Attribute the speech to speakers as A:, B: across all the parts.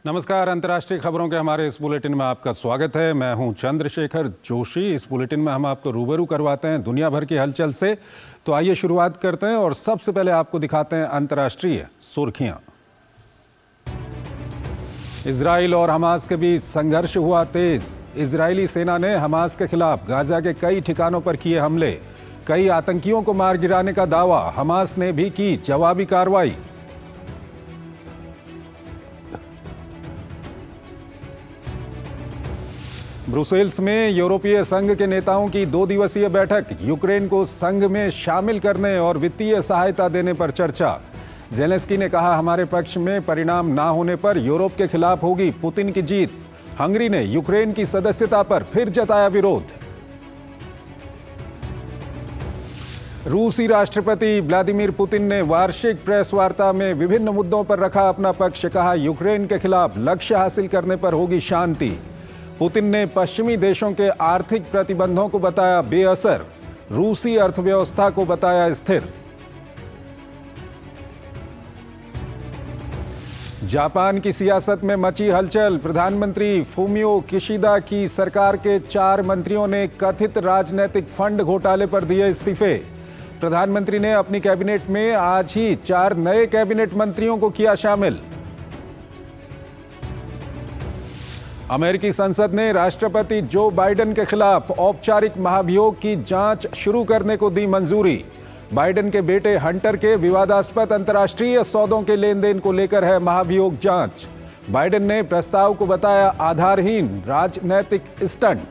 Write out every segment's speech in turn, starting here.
A: नमस्कार। अंतर्राष्ट्रीय खबरों के हमारे इस बुलेटिन में आपका स्वागत है। मैं हूं चंद्रशेखर जोशी। इस बुलेटिन में हम आपको रूबरू करवाते हैं दुनिया भर की हलचल से। तो आइए शुरुआत करते हैं और सबसे पहले आपको दिखाते हैं अंतर्राष्ट्रीय सुर्खियां। इजराइल और हमास के बीच संघर्ष हुआ तेज। इजरायली सेना ने हमास के खिलाफ गाजा के कई ठिकानों पर किए हमले। कई आतंकियों को मार गिराने का दावा। हमास ने भी की जवाबी कार्रवाई। ब्रुसेल्स में यूरोपीय संघ के नेताओं की 2 दिवसीय बैठक। यूक्रेन को संघ में शामिल करने और वित्तीय सहायता देने पर चर्चा। ज़ेलेंस्की ने कहा, हमारे पक्ष में परिणाम ना होने पर यूरोप के खिलाफ होगी पुतिन की जीत। हंगरी ने यूक्रेन की सदस्यता पर फिर जताया विरोध। रूसी राष्ट्रपति व्लादिमीर पुतिन ने वार्षिक प्रेस वार्ता में विभिन्न मुद्दों पर रखा अपना पक्ष। कहा, यूक्रेन के खिलाफ लक्ष्य हासिल करने पर होगी शांति। पुतिन ने पश्चिमी देशों के आर्थिक प्रतिबंधों को बताया बेअसर। रूसी अर्थव्यवस्था को बताया स्थिर। जापान की सियासत में मची हलचल। प्रधानमंत्री फूमियो किशिदा की सरकार के 4 मंत्रियों ने कथित राजनीतिक फंड घोटाले पर दिए इस्तीफे। प्रधानमंत्री ने अपनी कैबिनेट में आज ही 4 नए कैबिनेट मंत्रियों को किया शामिल। अमेरिकी संसद ने राष्ट्रपति जो बाइडेन के खिलाफ औपचारिक महाभियोग की जांच शुरू करने को दी मंजूरी। बाइडेन के बेटे हंटर के विवादास्पद अंतर्राष्ट्रीय सौदों के लेन देन को लेकर है महाभियोग जांच। बाइडेन ने प्रस्ताव को बताया आधारहीन राजनैतिक स्टंट।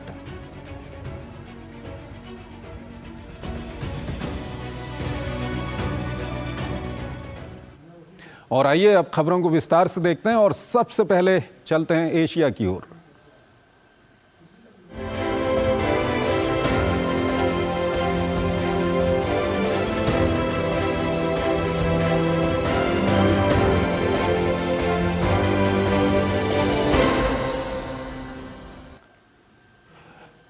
A: और आइए अब खबरों को विस्तार से देखते हैं और सबसे पहले चलते हैं एशिया की ओर।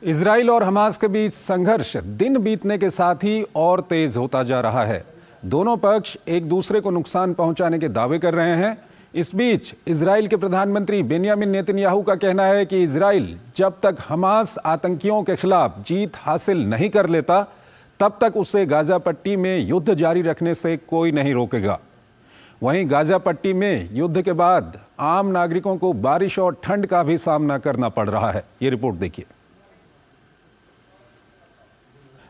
A: इजराइल और हमास के बीच संघर्ष दिन बीतने के साथ ही और तेज होता जा रहा है। दोनों पक्ष एक दूसरे को नुकसान पहुंचाने के दावे कर रहे हैं। इस बीच इजराइल के प्रधानमंत्री बेंयामिन नेतन्याहू का कहना है कि इजराइल जब तक हमास आतंकियों के खिलाफ जीत हासिल नहीं कर लेता, तब तक उसे गाजा पट्टी में युद्ध जारी रखने से कोई नहीं रोकेगा। वहीं गाजा पट्टी में युद्ध के बाद आम नागरिकों को बारिश और ठंड का भी सामना करना पड़ रहा है। ये रिपोर्ट देखिए।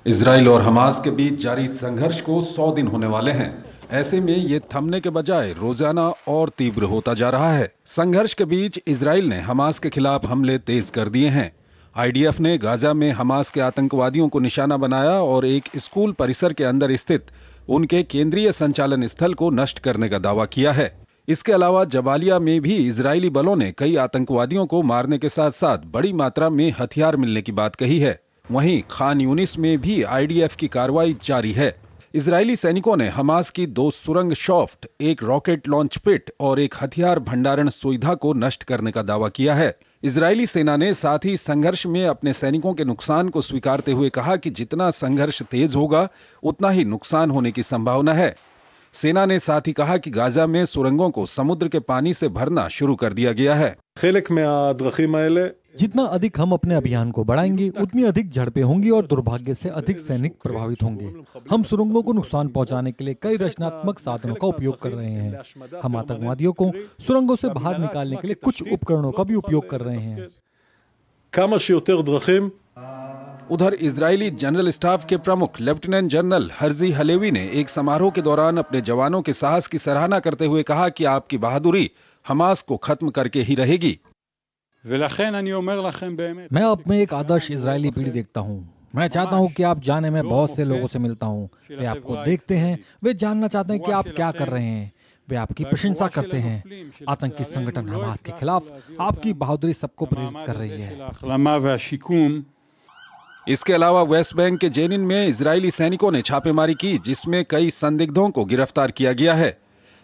A: इजराइल और हमास के बीच जारी संघर्ष को 100 दिन होने वाले हैं। ऐसे में ये थमने के बजाय रोजाना और तीव्र होता जा रहा है। संघर्ष के बीच इजराइल ने हमास के खिलाफ हमले तेज कर दिए हैं। आईडीएफ ने गाजा में हमास के आतंकवादियों को निशाना बनाया और एक स्कूल परिसर के अंदर स्थित उनके केंद्रीय संचालन स्थल को नष्ट करने का दावा किया है। इसके अलावा जबालिया में भी इजरायली बलों ने कई आतंकवादियों को मारने के साथ साथ बड़ी मात्रा में हथियार मिलने की बात कही है। वहीं खान यूनिस में भी आईडीएफ की कार्रवाई जारी है। इजरायली सैनिकों ने हमास की 2 सुरंग शॉफ्ट, एक रॉकेट लॉन्च पिट और एक हथियार भंडारण सुविधा को नष्ट करने का दावा किया है। इजरायली सेना ने साथ ही संघर्ष में अपने सैनिकों के नुकसान को स्वीकारते हुए कहा कि जितना संघर्ष तेज होगा उतना ही नुकसान होने की संभावना है। सेना ने साथ ही कहा कि गाजा में सुरंगों को समुद्र के पानी से भरना शुरू कर दिया गया है।
B: जितना अधिक हम अपने अभियान को बढ़ाएंगे उतनी अधिक झड़पें होंगी और दुर्भाग्य से अधिक सैनिक प्रभावित होंगे। हम सुरंगों को नुकसान पहुंचाने के लिए कई रचनात्मक साधनों का उपयोग कर रहे हैं। हम आतंकवादियों को सुरंगों से बाहर निकालने के लिए कुछ उपकरणों का भी उपयोग कर रहे हैं।
A: उधर इजरायली जनरल स्टाफ के प्रमुख लेफ्टिनेंट जनरल हर्जी हलेवी ने एक समारोह के दौरान अपने जवानों के साहस की सराहना करते हुए कहा कि आपकी बहादुरी हमास को खत्म करके ही रहेगी।
B: मैं अब में एक आदर्श इजरायली पीढ़ी देखता हूँ। मैं चाहता हूँ कि आप जाने में बहुत से लोगों से मिलता हूँ। वे आपको देखते हैं, वे जानना चाहते हैं कि आप क्या कर रहे हैं, वे आपकी प्रशंसा करते हैं। आतंकी संगठन हमास के खिलाफ आपकी बहादुरी सबको प्रेरित कर रही है।
A: इसके अलावा वेस्ट बैंक के जेनिन में इजरायली सैनिकों ने छापेमारी की, जिसमें कई संदिग्धों को गिरफ्तार किया गया है।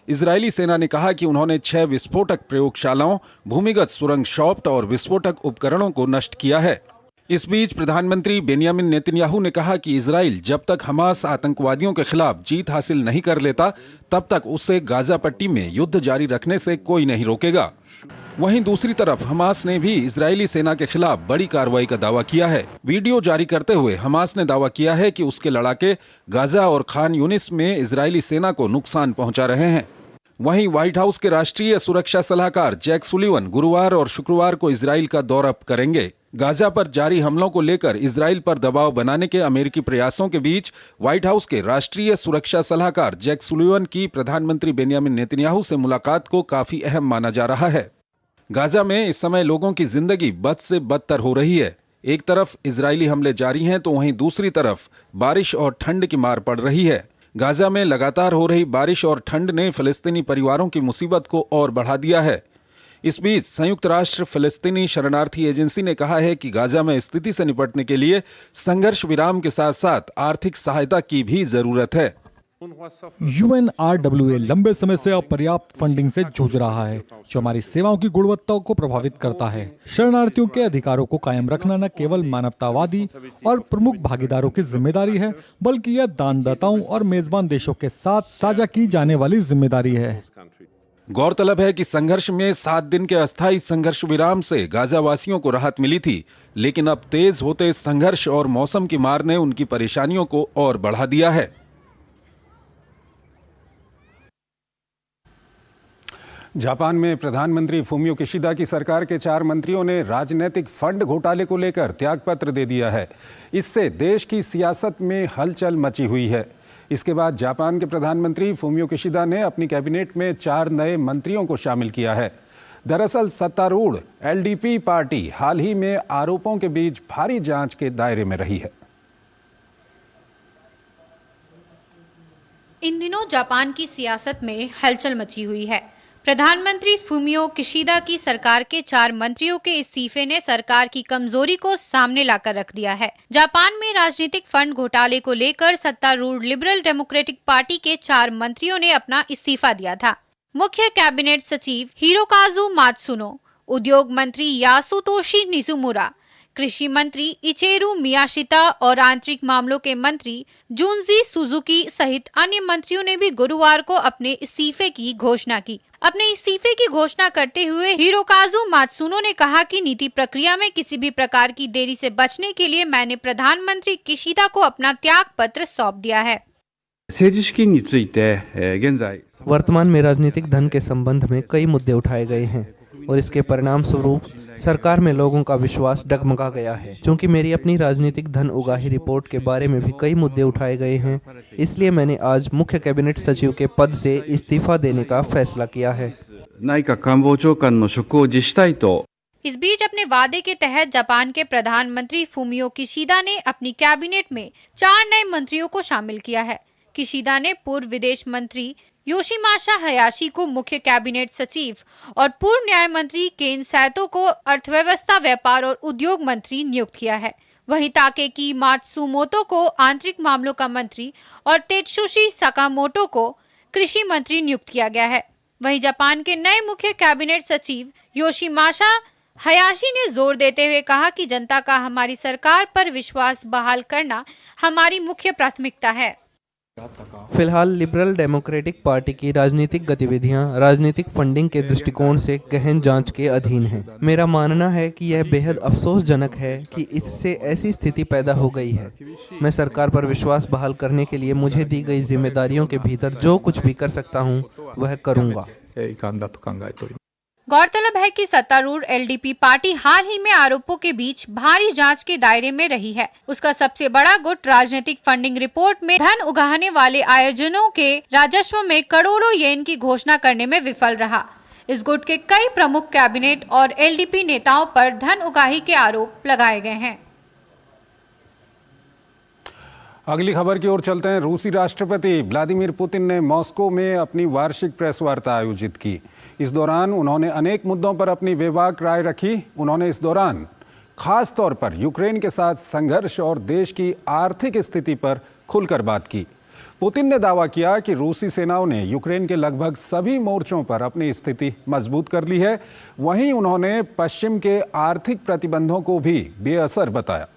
A: इजरायली सेना ने कहा कि उन्होंने 6 विस्फोटक प्रयोगशालाओं, भूमिगत सुरंग शॉफ्ट और विस्फोटक उपकरणों को नष्ट किया है। इस बीच प्रधानमंत्री बेंयामिन नेतन्याहू ने कहा कि इजराइल जब तक हमास आतंकवादियों के खिलाफ जीत हासिल नहीं कर लेता तब तक उसे गाजा पट्टी में युद्ध जारी रखने से कोई नहीं रोकेगा। वहीं दूसरी तरफ हमास ने भी इजरायली सेना के खिलाफ बड़ी कार्रवाई का दावा किया है। वीडियो जारी करते हुए हमास ने दावा किया है कि उसके लड़ाके गाजा और खान यूनिस में इजरायली सेना को नुकसान पहुंचा रहे हैं। वहीं व्हाइट हाउस के राष्ट्रीय सुरक्षा सलाहकार जैक सुलिवन गुरुवार और शुक्रवार को इजराइल का दौरा करेंगे। गाजा पर जारी हमलों को लेकर इजराइल पर दबाव बनाने के अमेरिकी प्रयासों के बीच व्हाइट हाउस के राष्ट्रीय सुरक्षा सलाहकार जैक सुलिवन की प्रधानमंत्री बेंयामिन नेतन्याहू से मुलाकात को काफी अहम माना जा रहा है। गाजा में इस समय लोगों की जिंदगी बद से बदतर हो रही है। एक तरफ इजरायली हमले जारी हैं तो वहीं दूसरी तरफ बारिश और ठंड की मार पड़ रही है। गाजा में लगातार हो रही बारिश और ठंड ने फिलिस्तीनी परिवारों की मुसीबत को और बढ़ा दिया है। इस बीच संयुक्त राष्ट्र फिलिस्तीनी शरणार्थी एजेंसी ने कहा है कि गाजा में स्थिति से निपटने के लिए संघर्ष विराम के साथ साथ आर्थिक सहायता की भी जरूरत है।
B: UNRWA लंबे समय से अपर्याप्त फंडिंग से जूझ रहा है, जो हमारी सेवाओं की गुणवत्ता को प्रभावित करता है। शरणार्थियों के अधिकारों को कायम रखना न केवल मानवतावादी और प्रमुख भागीदारों की जिम्मेदारी है, बल्कि यह दानदाताओं और मेजबान देशों के साथ साझा की जाने वाली जिम्मेदारी है।
A: गौरतलब है कि संघर्ष में 7 दिन के अस्थायी संघर्ष विराम से गाजा वासियों को राहत मिली थी, लेकिन अब तेज होते संघर्ष और मौसम की मार ने उनकी परेशानियों को और बढ़ा दिया है। जापान में प्रधानमंत्री फूमियो किशिदा की सरकार के 4 मंत्रियों ने राजनीतिक फंड घोटाले को लेकर त्यागपत्र दे दिया है। इससे देश की सियासत में हलचल मची हुई है। इसके बाद जापान के प्रधानमंत्री फूमियो किशिदा ने अपनी कैबिनेट में 4 नए मंत्रियों को शामिल किया है। दरअसल सत्तारूढ़ एलडीपी पार्टी हाल ही में आरोपों के बीच भारी जांच के दायरे में रही है।
C: इन दिनों जापान की सियासत में हलचल मची हुई है। प्रधानमंत्री फूमियो किशिदा की सरकार के 4 मंत्रियों के इस्तीफे ने सरकार की कमजोरी को सामने लाकर रख दिया है। जापान में राजनीतिक फंड घोटाले को लेकर सत्तारूढ़ लिबरल डेमोक्रेटिक पार्टी के 4 मंत्रियों ने अपना इस्तीफा दिया था। मुख्य कैबिनेट सचिव हिरोकाजु मात्सुनो, उद्योग मंत्री यासुतोशी निजुमुरा, कृषि मंत्री इचेरू मियाशिता और आंतरिक मामलों के मंत्री जुनजी सुजुकी सहित अन्य मंत्रियों ने भी गुरुवार को अपने इस्तीफे की घोषणा की। अपने इस्तीफे की घोषणा करते हुए हिरोकाजु मात्सुनो ने कहा कि नीति प्रक्रिया में किसी भी प्रकार की देरी से बचने के लिए मैंने प्रधानमंत्री किशिदा को अपना त्याग पत्र सौंप दिया है।
D: वर्तमान में राजनीतिक धन के संबंध में कई मुद्दे उठाए गए हैं और इसके परिणाम स्वरूप सरकार में लोगों का विश्वास डगमगा गया है। चूंकि मेरी अपनी राजनीतिक धन उगाही रिपोर्ट के बारे में भी कई मुद्दे उठाए गए हैं, इसलिए मैंने आज मुख्य कैबिनेट सचिव के पद से इस्तीफा देने का फैसला किया है।
C: इस बीच अपने वादे के तहत जापान के प्रधानमंत्री फूमियो किशिदा ने अपनी कैबिनेट में 4 नए मंत्रियों को शामिल किया है। किशिदा ने पूर्व विदेश मंत्री योशिमासा हयाशी को मुख्य कैबिनेट सचिव और पूर्व न्याय मंत्री केन सैतो को अर्थव्यवस्था, व्यापार और उद्योग मंत्री नियुक्त किया है। वहीं ताकेकी मात्सुमोतो को आंतरिक मामलों का मंत्री और तेत्सुशी सकामोटो को कृषि मंत्री नियुक्त किया गया है। वहीं जापान के नए मुख्य कैबिनेट सचिव योशिमासा हयाशी ने जोर देते हुए कहा कि जनता का हमारी सरकार पर विश्वास बहाल करना हमारी मुख्य प्राथमिकता है।
D: फिलहाल लिबरल डेमोक्रेटिक पार्टी की राजनीतिक गतिविधियां राजनीतिक फंडिंग के दृष्टिकोण से गहन जांच के अधीन हैं। मेरा मानना है कि यह बेहद अफसोसजनक है कि इससे ऐसी स्थिति पैदा हो गई है। मैं सरकार पर विश्वास बहाल करने के लिए मुझे दी गई जिम्मेदारियों के भीतर जो कुछ भी कर सकता हूं, वह करूंगा।
C: गौरतलब है कि सत्तारूढ़ एलडीपी पार्टी हाल ही में आरोपों के बीच भारी जांच के दायरे में रही है। उसका सबसे बड़ा गुट राजनीतिक फंडिंग रिपोर्ट में धन उगाहने वाले आयोजनों के राजस्व में करोड़ों येन की घोषणा करने में विफल रहा। इस गुट के कई प्रमुख कैबिनेट और एलडीपी नेताओं पर धन उगाही के आरोप लगाए गए हैं।
A: अगली खबर की ओर चलते हैं। रूसी राष्ट्रपति व्लादिमीर पुतिन ने मॉस्को में अपनी वार्षिक प्रेस वार्ता आयोजित की। इस दौरान उन्होंने अनेक मुद्दों पर अपनी बेबाक राय रखी। उन्होंने इस दौरान खास तौर पर यूक्रेन के साथ संघर्ष और देश की आर्थिक स्थिति पर खुलकर बात की। पुतिन ने दावा किया कि रूसी सेनाओं ने यूक्रेन के लगभग सभी मोर्चों पर अपनी स्थिति मजबूत कर ली है। वहीं उन्होंने पश्चिम के आर्थिक प्रतिबंधों को भी बेअसर बताया।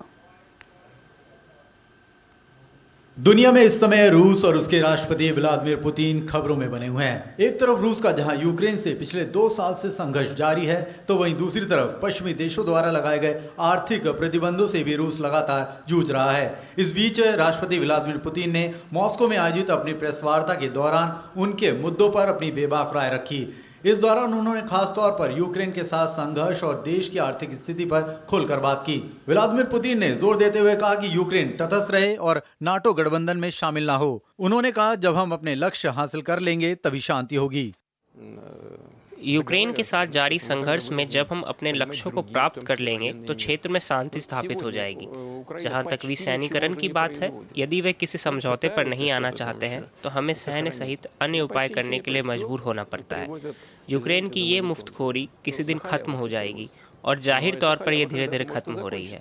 E: दुनिया में इस समय रूस और उसके राष्ट्रपति व्लादिमीर पुतिन खबरों में बने हुए हैं। एक तरफ रूस का जहां यूक्रेन से पिछले 2 साल से संघर्ष जारी है, तो वहीं दूसरी तरफ पश्चिमी देशों द्वारा लगाए गए आर्थिक प्रतिबंधों से भी रूस लगातार जूझ रहा है। इस बीच राष्ट्रपति व्लादिमीर पुतिन ने मॉस्को में आयोजित अपनी प्रेस वार्ता के दौरान उनके मुद्दों पर अपनी बेबाक राय रखी। इस दौरान उन्होंने खास तौर पर यूक्रेन के साथ संघर्ष और देश की आर्थिक स्थिति पर खुलकर बात की। व्लादिमीर पुतिन ने जोर देते हुए कहा कि यूक्रेन तटस्थ रहे और नाटो गठबंधन में शामिल ना हो। उन्होंने कहा, जब हम अपने लक्ष्य हासिल कर लेंगे तभी शांति होगी।
F: यूक्रेन के साथ जारी संघर्ष में जब हम अपने लक्ष्यों को प्राप्त कर लेंगे तो क्षेत्र में शांति स्थापित हो जाएगी। जहां तक विसैनिकरण की बात है, यदि वे किसी समझौते पर नहीं आना चाहते हैं तो हमें सैन्य सहित अन्य उपाय करने के लिए मजबूर होना पड़ता है। यूक्रेन की ये मुफ्तखोरी किसी दिन खत्म हो जाएगी और जाहिर तौर पर यह धीरे धीरे खत्म हो रही है।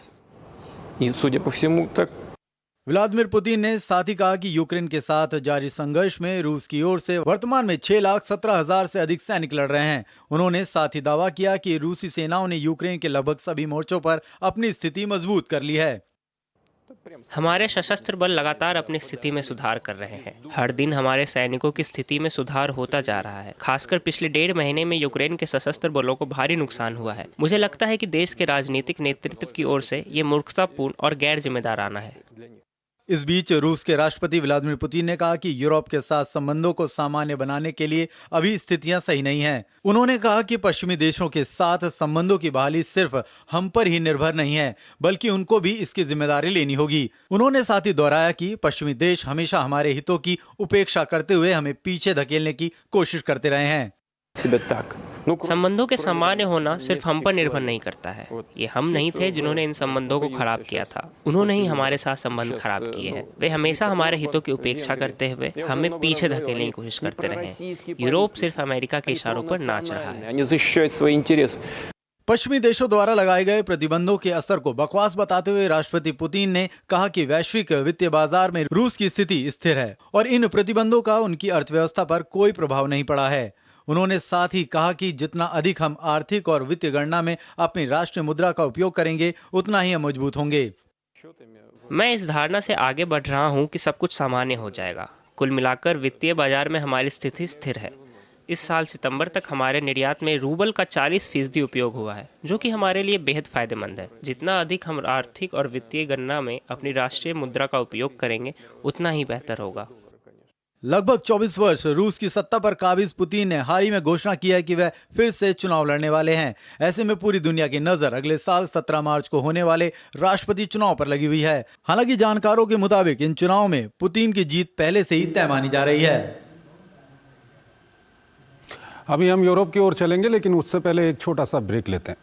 E: व्लादिमीर पुतिन ने साथ ही कहा कि यूक्रेन के साथ जारी संघर्ष में रूस की ओर से वर्तमान में 6,17,000 से अधिक सैनिक लड़ रहे हैं। उन्होंने साथ ही दावा किया कि रूसी सेनाओं ने यूक्रेन के लगभग सभी मोर्चों पर अपनी स्थिति मजबूत कर ली है।
F: हमारे सशस्त्र बल लगातार अपनी स्थिति में सुधार कर रहे हैं। हर दिन हमारे सैनिकों की स्थिति में सुधार होता जा रहा है। खासकर पिछले 1.5 महीने में यूक्रेन के सशस्त्र बलों को भारी नुकसान हुआ है। मुझे लगता है कि देश के राजनीतिक नेतृत्व की ओर से ये मूर्खतापूर्ण और गैर जिम्मेदाराना है।
E: इस बीच रूस के राष्ट्रपति व्लादिमीर पुतिन ने कहा कि यूरोप के साथ संबंधों को सामान्य बनाने के लिए अभी स्थितियां सही नहीं हैं। उन्होंने कहा कि पश्चिमी देशों के साथ संबंधों की बहाली सिर्फ हम पर ही निर्भर नहीं है, बल्कि उनको भी इसकी जिम्मेदारी लेनी होगी। उन्होंने साथ ही दोहराया कि पश्चिमी देश हमेशा हमारे हितों की उपेक्षा करते हुए हमें पीछे धकेलने की कोशिश करते रहे हैं।
F: संबंधों के सामान्य होना सिर्फ हम पर निर्भर नहीं करता है। ये हम नहीं थे जिन्होंने इन संबंधों को खराब किया था, उन्होंने ही हमारे साथ संबंध खराब किए हैं। वे हमेशा हमारे हितों की उपेक्षा करते हुए हमें पीछे धकेलने की कोशिश करते रहे हैं। यूरोप सिर्फ अमेरिका के इशारों पर नाच रहा है।
E: पश्चिमी देशों द्वारा लगाए गए प्रतिबंधों के असर को बकवास बताते हुए राष्ट्रपति पुतिन ने कहा कि वैश्विक वित्तीय बाजार में रूस की स्थिति स्थिर है और इन प्रतिबंधों का उनकी अर्थव्यवस्था पर कोई प्रभाव नहीं पड़ा है। उन्होंने साथ ही कहा कि जितना अधिक हम आर्थिक और वित्तीय गणना में अपनी राष्ट्रीय मुद्रा का उपयोग करेंगे, उतना ही हम मजबूत होंगे।
F: मैं इस धारणा से आगे बढ़ रहा हूं कि सब कुछ सामान्य हो जाएगा। कुल मिलाकर वित्तीय बाजार में हमारी स्थिति स्थिर है। इस साल सितंबर तक हमारे निर्यात में रूबल का 40% उपयोग हुआ है, जो कि हमारे लिए बेहद फायदेमंद है। जितना अधिक हम आर्थिक और वित्तीय गणना में अपनी राष्ट्रीय मुद्रा का उपयोग करेंगे, उतना ही बेहतर होगा।
E: लगभग 24 वर्ष रूस की सत्ता पर काबिज पुतिन ने हाल ही में घोषणा की है कि वह फिर से चुनाव लड़ने वाले हैं। ऐसे में पूरी दुनिया की नजर अगले साल 17 मार्च को होने वाले राष्ट्रपति चुनाव पर लगी हुई है। हालांकि जानकारों के मुताबिक इन चुनावों में पुतिन की जीत पहले से ही तय मानी जा रही है।
A: अभी हम यूरोप की ओर चलेंगे, लेकिन उससे पहले एक छोटा सा ब्रेक लेते हैं।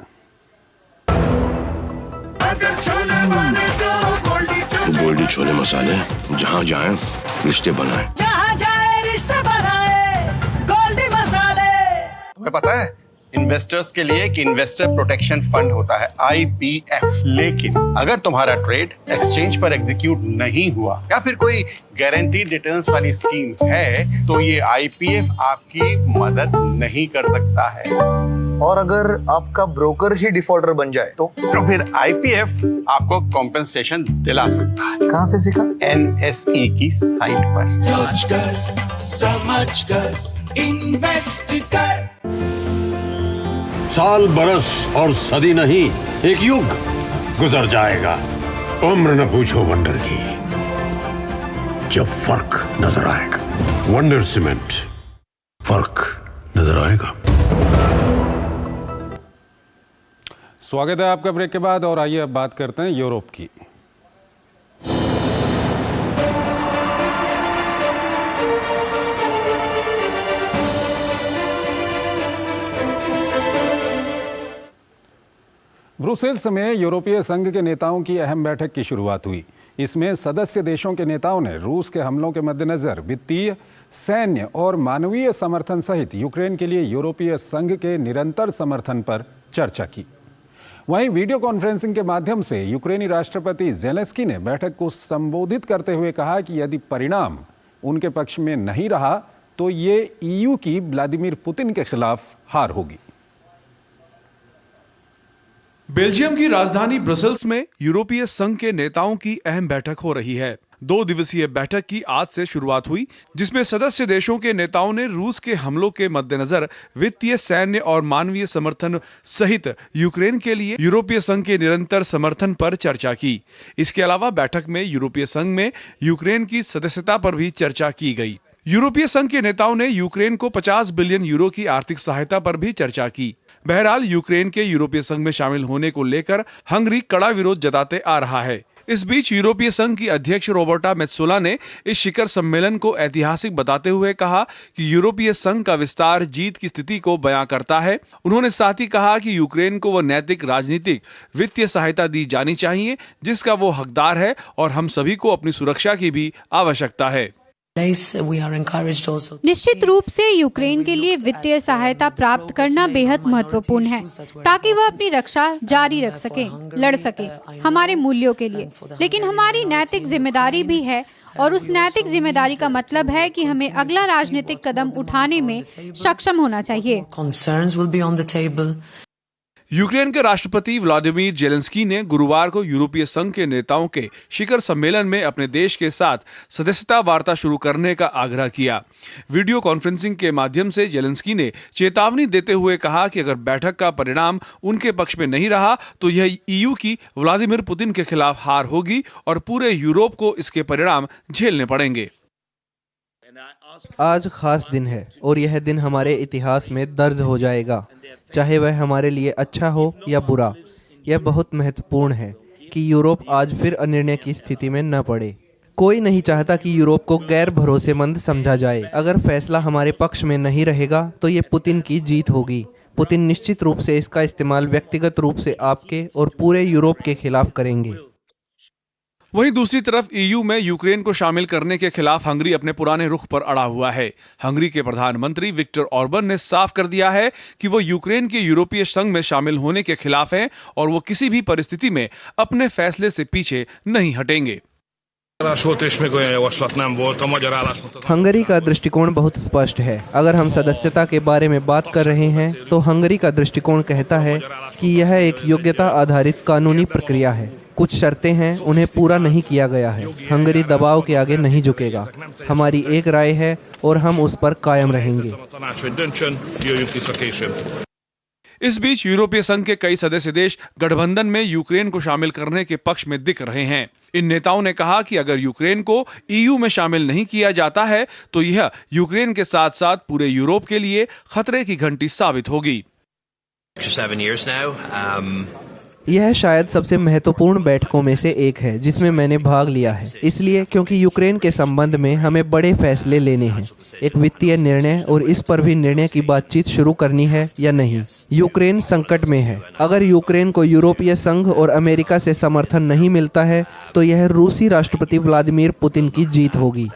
G: गोल्डी छोले मसाले, जहाँ जाए रिश्ते बनाए,
H: जहाँ जाए रिश्ते बनाए, गोल्डी मसाले।
I: तुम्हें पता है इन्वेस्टर्स के लिए एक इन्वेस्टर प्रोटेक्शन फंड होता है IPF, लेकिन अगर तुम्हारा ट्रेड एक्सचेंज पर एग्जीक्यूट नहीं हुआ या फिर कोई गारंटीड रिटर्न्स वाली स्कीम है, तो ये IPF आपकी मदद नहीं कर सकता है।
J: और अगर आपका ब्रोकर ही डिफॉल्टर बन जाए तो
I: फिर IPF आपको कॉम्पेंसेशन दिला सकता है।
J: कहाँ से सीखा?
I: NSE की साइट पर।
H: सोच कर समझ कर इन्वेस्ट कर।
G: साल बरस और सदी नहीं, एक युग गुजर जाएगा। उम्र न पूछो वंडर की, जब फर्क नजर आएगा। वंडर सीमेंट, फर्क नजर आएगा।
A: स्वागत है आपका ब्रेक के बाद, और आइए अब बात करते हैं यूरोप की। ब्रुसेल्स में यूरोपीय संघ के नेताओं की अहम बैठक की शुरुआत हुई। इसमें सदस्य देशों के नेताओं ने रूस के हमलों के मद्देनजर वित्तीय, सैन्य और मानवीय समर्थन सहित यूक्रेन के लिए यूरोपीय संघ के निरंतर समर्थन पर चर्चा की। वहीं वीडियो कॉन्फ्रेंसिंग के माध्यम से यूक्रेनी राष्ट्रपति ज़ेलेंस्की ने बैठक को संबोधित करते हुए कहा कि यदि परिणाम उनके पक्ष में नहीं रहा तो ये ईयू की व्लादिमीर पुतिन के खिलाफ हार होगी।
K: बेल्जियम की राजधानी ब्रसेल्स में यूरोपीय संघ के नेताओं की अहम बैठक हो रही है। 2 दिवसीय बैठक की आज से शुरुआत हुई, जिसमें सदस्य देशों के नेताओं ने रूस के हमलों के मद्देनजर वित्तीय, सैन्य और मानवीय समर्थन सहित यूक्रेन के लिए यूरोपीय संघ के निरंतर समर्थन पर चर्चा की। इसके अलावा बैठक में यूरोपीय संघ में यूक्रेन की सदस्यता पर भी चर्चा की गई। यूरोपीय संघ के नेताओं ने यूक्रेन को 50 बिलियन यूरो की आर्थिक सहायता पर भी चर्चा की। बहरहाल यूक्रेन के यूरोपीय संघ में शामिल होने को लेकर हंगरी कड़ा विरोध जताते आ रहा है। इस बीच यूरोपीय संघ की अध्यक्ष रोबर्टा मेत्सोला ने इस शिखर सम्मेलन को ऐतिहासिक बताते हुए कहा कि यूरोपीय संघ का विस्तार जीत की स्थिति को बयां करता है। उन्होंने साथ ही कहा कि यूक्रेन को वह नैतिक, राजनीतिक, वित्तीय सहायता दी जानी चाहिए जिसका वो हकदार है और हम सभी को अपनी सुरक्षा की भी आवश्यकता है।
C: निश्चित रूप से यूक्रेन के लिए वित्तीय सहायता प्राप्त करना बेहद महत्वपूर्ण है ताकि वह अपनी रक्षा जारी रख सके, लड़ सके हमारे मूल्यों के लिए। लेकिन हमारी नैतिक जिम्मेदारी भी है और उस नैतिक जिम्मेदारी का मतलब है कि हमें अगला राजनीतिक कदम उठाने में सक्षम होना चाहिए।
K: यूक्रेन के राष्ट्रपति व्लादिमीर जेलेंस्की ने गुरुवार को यूरोपीय संघ के नेताओं के शिखर सम्मेलन में अपने देश के साथ सदस्यता वार्ता शुरू करने का आग्रह किया। वीडियो कॉन्फ्रेंसिंग के माध्यम से जेलेंस्की ने चेतावनी देते हुए कहा कि अगर बैठक का परिणाम उनके पक्ष में नहीं रहा तो यह ईयू की व्लादिमीर पुतिन के खिलाफ हार होगी और पूरे यूरोप को इसके परिणाम झेलने पड़ेंगे।
D: आज खास दिन है और यह दिन हमारे इतिहास में दर्ज हो जाएगा, चाहे वह हमारे लिए अच्छा हो या बुरा। यह बहुत महत्वपूर्ण है कि यूरोप आज फिर अनिर्णय की स्थिति में न पड़े। कोई नहीं चाहता कि यूरोप को गैर भरोसेमंद समझा जाए। अगर फैसला हमारे पक्ष में नहीं रहेगा तो ये पुतिन की जीत होगी। पुतिन निश्चित रूप से इसका इस्तेमाल व्यक्तिगत रूप से आपके और पूरे यूरोप के खिलाफ करेंगे।
K: वहीं दूसरी तरफ ईयू में यूक्रेन को शामिल करने के खिलाफ हंगरी अपने पुराने रुख पर अड़ा हुआ है। हंगरी के प्रधानमंत्री विक्टर ऑर्बन ने साफ कर दिया है कि वो यूक्रेन के यूरोपीय संघ में शामिल होने के खिलाफ हैं और वो किसी भी परिस्थिति में अपने फैसले से पीछे नहीं हटेंगे।
D: हंगरी का दृष्टिकोण बहुत स्पष्ट है। अगर हम सदस्यता के बारे में बात कर रहे हैं तो हंगरी का दृष्टिकोण कहता है कि यह एक योग्यता आधारित कानूनी प्रक्रिया है। कुछ शर्तें हैं, उन्हें पूरा नहीं किया गया है। हंगरी दबाव के आगे नहीं झुकेगा। हमारी एक राय है और हम उस पर कायम रहेंगे।
K: इस बीच यूरोपीय संघ के कई सदस्य देश गठबंधन में यूक्रेन को शामिल करने के पक्ष में दिख रहे हैं। इन नेताओं ने कहा कि अगर यूक्रेन को ईयू में शामिल नहीं किया जाता है तो यह यूक्रेन के साथ साथ पूरे यूरोप के लिए खतरे की घंटी साबित होगी।
D: यह शायद सबसे महत्वपूर्ण बैठकों में से एक है जिसमें मैंने भाग लिया है, इसलिए क्योंकि यूक्रेन के संबंध में हमें बड़े फैसले लेने हैं। एक वित्तीय निर्णय और इस पर भी निर्णय की बातचीत शुरू करनी है या नहीं। यूक्रेन संकट में है। अगर यूक्रेन को यूरोपीय संघ और अमेरिका से समर्थन नहीं मिलता है तो यह रूसी राष्ट्रपति व्लादिमीर पुतिन की जीत होगी।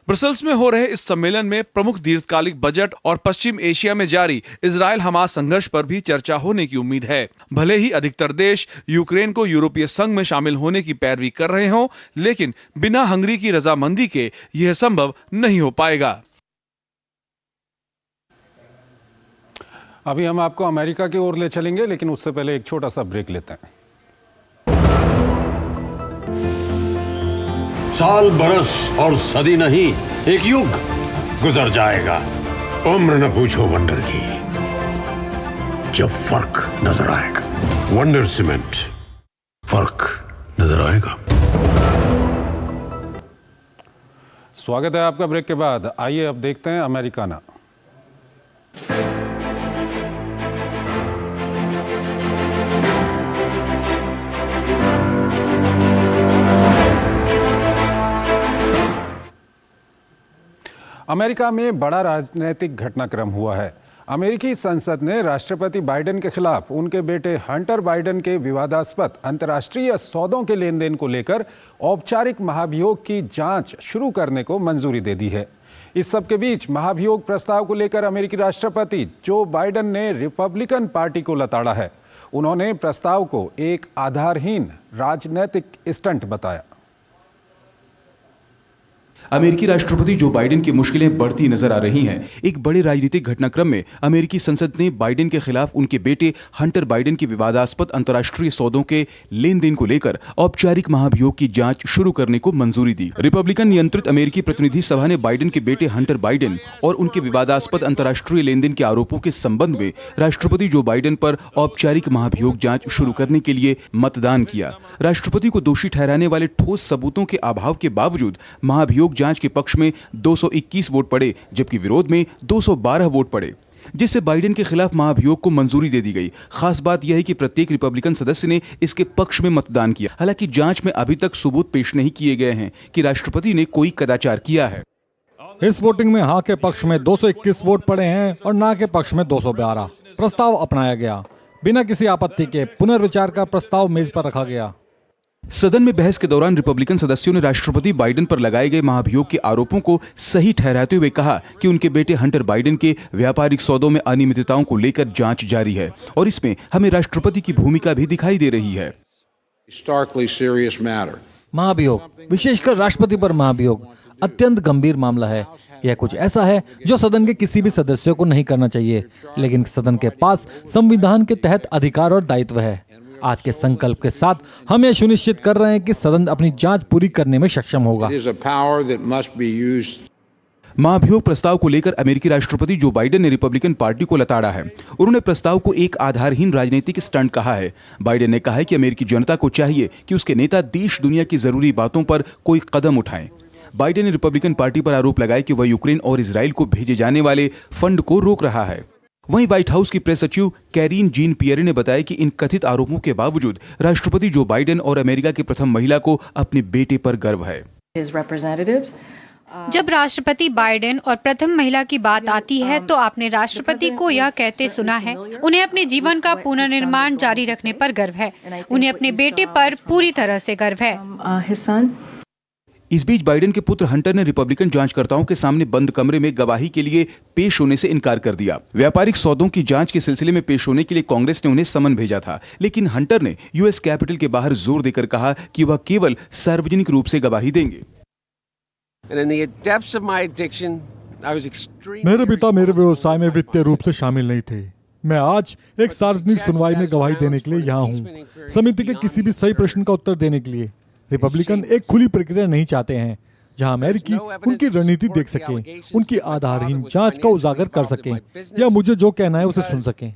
K: ब्रसेल्स में हो रहे इस सम्मेलन में प्रमुख दीर्घकालिक बजट और पश्चिम एशिया में जारी इजराइल हमास संघर्ष पर भी चर्चा होने की उम्मीद है। भले ही अधिकतर देश यूक्रेन को यूरोपीय संघ में शामिल होने की पैरवी कर रहे हों, लेकिन बिना हंगरी की रजामंदी के यह संभव नहीं हो पाएगा।
A: अभी हम आपको अमेरिका की ओर ले चलेंगे, लेकिन उससे पहले एक छोटा सा ब्रेक लेते हैं।
G: साल, बरस और सदी नहीं, एक युग गुजर जाएगा। उम्र न पूछो वंडर की, जब फर्क नजर आएगा। वंडर सीमेंट, फर्क नजर आएगा।
A: स्वागत है आपका ब्रेक के बाद। आइए अब देखते हैं अमेरिकाना। अमेरिका में बड़ा राजनीतिक घटनाक्रम हुआ है। अमेरिकी संसद ने राष्ट्रपति बाइडेन के खिलाफ उनके बेटे हंटर बाइडेन के विवादास्पद अंतर्राष्ट्रीय सौदों के लेन देन को लेकर औपचारिक महाभियोग की जांच शुरू करने को मंजूरी दे दी है। इस सब के बीच महाभियोग प्रस्ताव को लेकर अमेरिकी राष्ट्रपति जो बाइडेन ने रिपब्लिकन पार्टी को लताड़ा है। उन्होंने प्रस्ताव को एक आधारहीन राजनीतिक स्टंट बताया।
L: अमेरिकी राष्ट्रपति जो बाइडेन की मुश्किलें बढ़ती नजर आ रही हैं। एक बड़े राजनीतिक घटनाक्रम में अमेरिकी संसद ने बाइडेन के खिलाफ उनके बेटे हंटर बाइडेन की विवादास्पद अंतर्राष्ट्रीय सौदों के लेन देन को लेकर औपचारिक महाभियोग की जांच शुरू करने को मंजूरी दी। रिपब्लिकन नियंत्रित अमेरिकी प्रतिनिधि सभा ने बाइडेन के बेटे हंटर बाइडेन और उनके विवादास्पद अंतर्राष्ट्रीय लेन देन के आरोपों के संबंध में राष्ट्रपति जो बाइडेन पर औपचारिक महाभियोग जांच शुरू करने के लिए मतदान किया। राष्ट्रपति को दोषी ठहराने वाले ठोस सबूतों के अभाव के बावजूद महाभियोग जांच के पक्ष में 221 वोट पड़े, जबकि विरोध में 212 वोट पड़े, जिससे बाइडेन के खिलाफ महाभियोग को मंजूरी दे दी गई। खास बात यह है कि प्रत्येक रिपब्लिकन सदस्य ने इसके पक्ष में मतदान किया। हालांकि जांच में अभी तक सबूत पेश नहीं किए गए हैं कि राष्ट्रपति ने कोई कदाचार किया है।
B: इस वोटिंग में हाँ के पक्ष में 221 वोट पड़े हैं और ना के पक्ष में 212। प्रस्ताव अपनाया गया। बिना किसी आपत्ति के पुनर्विचार का प्रस्ताव मेज पर रखा गया।
L: सदन में बहस के दौरान रिपब्लिकन सदस्यों ने राष्ट्रपति बाइडेन पर लगाए गए महाभियोग के आरोपों को सही ठहराते हुए कहा कि उनके बेटे हंटर बाइडेन के व्यापारिक सौदों में अनियमितताओं को लेकर जांच जारी है और इसमें हमें राष्ट्रपति की भूमिका भी दिखाई दे रही है।
B: महाभियोग, विशेषकर राष्ट्रपति पर महाभियोग, अत्यंत गंभीर मामला है। यह कुछ ऐसा है जो सदन के किसी भी सदस्य को नहीं करना चाहिए, लेकिन सदन के पास संविधान के तहत अधिकार और दायित्व है। आज के संकल्प के साथ हम यह सुनिश्चित कर रहे हैं कि सदन अपनी जांच पूरी करने में सक्षम होगा।
L: महाभियोग प्रस्ताव को लेकर अमेरिकी राष्ट्रपति जो बाइडेन ने रिपब्लिकन पार्टी को लताड़ा है। उन्होंने प्रस्ताव को एक आधारहीन राजनीतिक स्टंट कहा है। बाइडेन ने कहा है कि अमेरिकी जनता को चाहिए कि उसके नेता देश दुनिया की जरूरी बातों पर कोई कदम उठाएं। बाइडेन ने रिपब्लिकन पार्टी पर आरोप लगाया कि वह यूक्रेन और इजराइल को भेजे जाने वाले फंड को रोक रहा है। वहीं व्हाइट हाउस की प्रेस सचिव कैरीन जीन पियरे ने बताया कि इन कथित आरोपों के बावजूद राष्ट्रपति जो बाइडेन और अमेरिका की प्रथम महिला को अपने बेटे पर गर्व है।
C: जब राष्ट्रपति बाइडेन और प्रथम महिला की बात आती है तो आपने राष्ट्रपति को यह कहते सुना है, उन्हें अपने जीवन का पुनर्निर्माण जारी रखने पर गर्व है। उन्हें अपने बेटे पर पूरी तरह से गर्व है।
L: इस बीच बाइडेन के पुत्र हंटर ने रिपब्लिकन जांचकर्ताओं के सामने बंद कमरे में गवाही के लिए पेश होने से इनकार कर दिया। व्यापारिक सौदों की जांच के सिलसिले में पेश होने के लिए कांग्रेस ने उन्हें समन भेजा था, लेकिन हंटर ने यूएस कैपिटल के बाहर जोर देकर कहा कि वह केवल सार्वजनिक रूप से गवाही देंगे।
B: मेरे पिता मेरे व्यवसाय में वित्तीय रूप से शामिल नहीं थे। मैं आज एक सार्वजनिक सुनवाई में गवाही देने के लिए यहाँ हूँ, समिति के किसी भी सही प्रश्न का उत्तर देने के लिए। रिपब्लिकन एक खुली प्रक्रिया नहीं चाहते हैं जहां अमेरिकी उनकी रणनीति देख सके, उनकी आधारहीन जांच का उजागर कर सकें या मुझे जो कहना है उसे सुन सकें।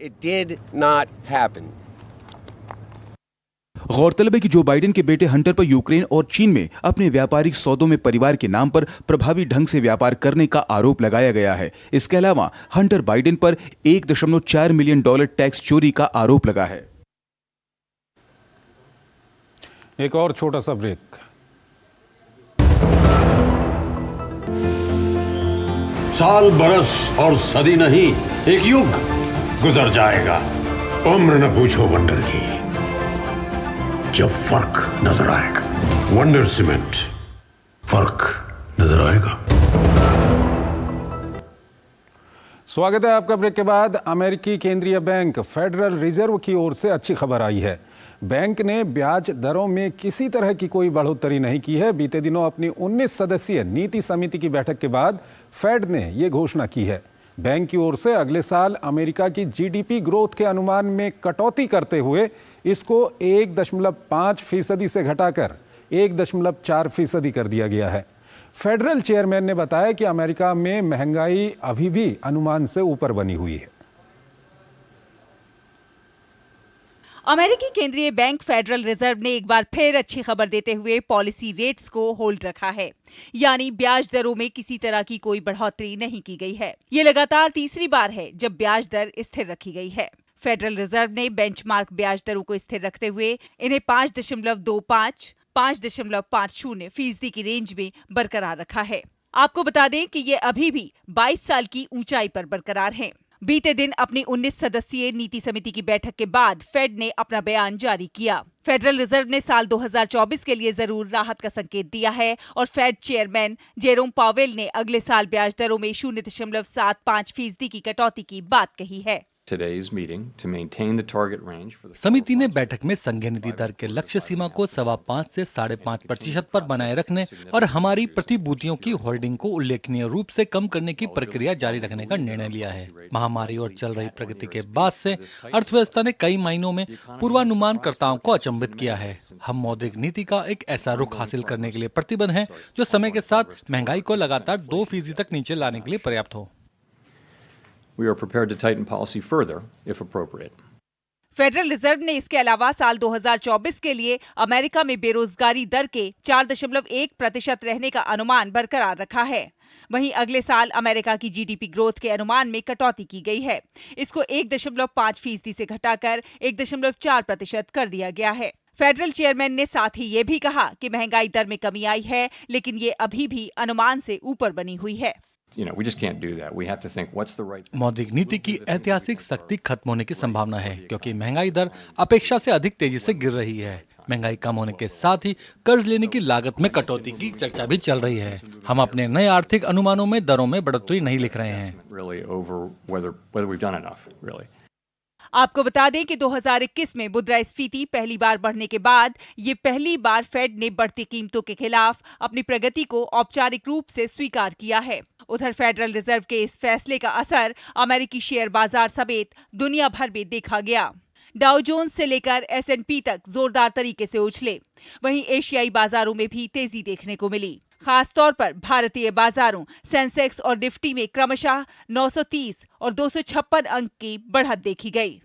L: गौरतलब है कि जो बाइडेन के बेटे हंटर पर यूक्रेन और चीन में अपने व्यापारिक सौदों में परिवार के नाम पर प्रभावी ढंग से व्यापार करने का आरोप लगाया गया है। इसके अलावा हंटर बाइडेन पर $1.4 मिलियन टैक्स चोरी का आरोप लगा है।
A: एक और छोटा सा ब्रेक।
G: साल बरस और सदी नहीं, एक युग गुजर जाएगा। उम्र न पूछो वंडर की, जब फर्क नजर आएगा। वंडर सीमेंट, फर्क नजर आएगा।
A: स्वागत है आपका ब्रेक के बाद। अमेरिकी केंद्रीय बैंक फेडरल रिजर्व की ओर से अच्छी खबर आई है। बैंक ने ब्याज दरों में किसी तरह की कोई बढ़ोतरी नहीं की है। बीते दिनों अपनी 19 सदस्यीय नीति समिति की बैठक के बाद फेड ने यह घोषणा की है। बैंक की ओर से अगले साल अमेरिका की जीडीपी ग्रोथ के अनुमान में कटौती करते हुए इसको 1.5% से घटाकर 1.4% कर दिया गया है। फेडरल चेयरमैन ने बताया कि अमेरिका में महंगाई अभी भी अनुमान से ऊपर बनी हुई है।
M: अमेरिकी केंद्रीय बैंक फेडरल रिजर्व ने एक बार फिर अच्छी खबर देते हुए पॉलिसी रेट्स को होल्ड रखा है, यानी ब्याज दरों में किसी तरह की कोई बढ़ोतरी नहीं की गई है। ये लगातार तीसरी बार है जब ब्याज दर स्थिर रखी गई है। फेडरल रिजर्व ने बेंचमार्क ब्याज दरों को स्थिर रखते हुए इन्हें 5.25-5.50% की रेंज में बरकरार रखा है। आपको बता दें कि ये अभी भी 22 साल की ऊंचाई पर बरकरार हैं। बीते दिन अपनी 19 सदस्यीय नीति समिति की बैठक के बाद फेड ने अपना बयान जारी किया। फेडरल रिजर्व ने साल 2024 के लिए जरूर राहत का संकेत दिया है और फेड चेयरमैन जेरोम पावेल ने अगले साल ब्याज दरों में 0.75% की कटौती की बात कही है।
B: समिति ने बैठक में संघीय निधि दर के लक्ष्य सीमा को 5.25 से 5.5% पर बनाए रखने और हमारी प्रतिभूतियों की होल्डिंग को उल्लेखनीय रूप से कम करने की प्रक्रिया जारी रखने का निर्णय लिया है। महामारी और चल रही प्रगति के बाद से अर्थव्यवस्था ने कई महीनों में पूर्वानुमानकर्ताओं को अचंभित किया है। हम मौद्रिक नीति का एक ऐसा रुख हासिल करने के लिए प्रतिबद्ध हैं जो समय के साथ महंगाई को लगातार 2% तक नीचे लाने के लिए पर्याप्त हो।
N: We are prepared to tighten policy further if appropriate.
M: Federal reserve ने इसके अलावा साल 2024 के लिए अमेरिका में बेरोजगारी दर के 4.1% रहने का अनुमान बरकरार रखा है। वहीं अगले साल अमेरिका की जीडीपी ग्रोथ के अनुमान में कटौती की गई है। इसको 1.5% से घटाकर 1.4% कर दिया गया है। फेडरल चेयरमैन ने साथ ही ये भी कहा कि महंगाई दर में कमी आई है, लेकिन ये अभी भी अनुमान से ऊपर बनी हुई है।
B: मौद्रिक नीति की ऐतिहासिक सख्ती खत्म होने की संभावना है, क्योंकि महंगाई दर अपेक्षा से अधिक तेजी से गिर रही है। महंगाई कम होने के साथ ही कर्ज लेने की लागत में कटौती की चर्चा भी चल रही है। हम अपने नए आर्थिक अनुमानों में दरों में बढ़ोतरी नहीं लिख रहे हैं।
M: आपको बता दें कि 2021 में मुद्रास्फीति पहली बार बढ़ने के बाद ये पहली बार फेड ने बढ़ती कीमतों के खिलाफ अपनी प्रगति को औपचारिक रूप से स्वीकार किया है। उधर फेडरल रिजर्व के इस फैसले का असर अमेरिकी शेयर बाजार समेत दुनिया भर में देखा गया। डाउ जोन्स से लेकर S&P तक जोरदार तरीके से उछले। वहीं एशियाई बाजारों में भी तेजी देखने को मिली। खासतौर पर भारतीय बाजारों सेंसेक्स और निफ्टी में क्रमशः 930 और 256 अंक की बढ़त देखी गई।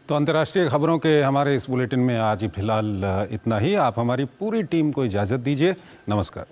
A: तो अंतर्राष्ट्रीय खबरों के हमारे इस बुलेटिन में आज ही फिलहाल इतना ही। आप हमारी पूरी टीम को इजाज़त दीजिए। नमस्कार।